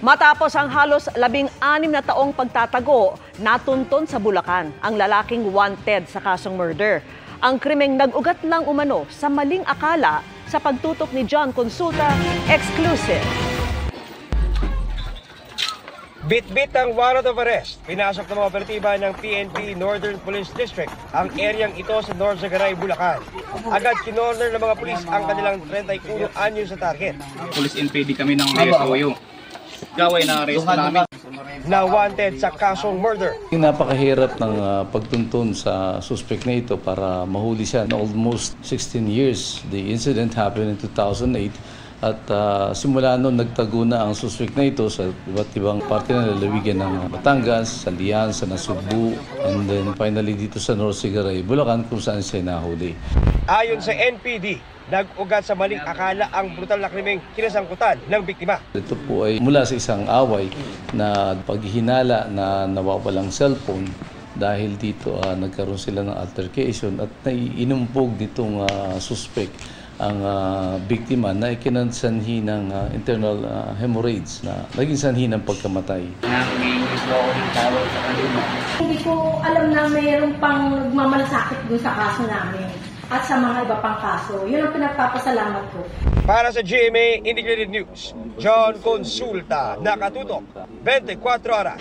Matapos ang halos 16 na taong pagtatago, natunton sa Bulacan ang lalaking wanted sa kasong murder. Ang krimeng nag-ugat lang umano sa maling akala sa pagtutok ni John Consulta, exclusive. Bit-bit ang warrant of arrest. Pinasok ng mga operatiba ng PNP Northern Police District ang areang ito sa North Sagaray, Bulacan. Agad kinorner ng mga pulis ang kanilang 31 anyo sa target. Police NPD kami ng SOU. Gaway na arrest namin. Na wanted sa kasong murder. Napakahirap ng pagtuntun sa suspect na ito para mahuli siya. Almost 16 years. The incident happened in 2008 at simula noon nagtago na ang suspect na ito sa iba't ibang parte ng lalawigan ng Batangas, sa Lianza, sa Cebu, and then finally dito sa North Sagaray, Bulacan kung saan siya nahuli. Ayon sa NPD, nag-ugat sa maling akala ang brutal na krimeng kinasangkutan ng biktima. Ito po ay mula sa isang away na paghihinala na nawawalang cellphone dahil dito nagkaroon sila ng altercation at naiinumpog nitong suspect ang biktima na ikinansanhi ng internal hemorrhage na naging sanhi ng pagkamatay. Hindi ko alam na mayroon pang nagmamalasakit doon sa kaso namin at sa mga iba pang kaso. Yun ang pinagpapasalamat ko. Para sa GMA Integrated News, John Consulta, nakatutok 24 oras.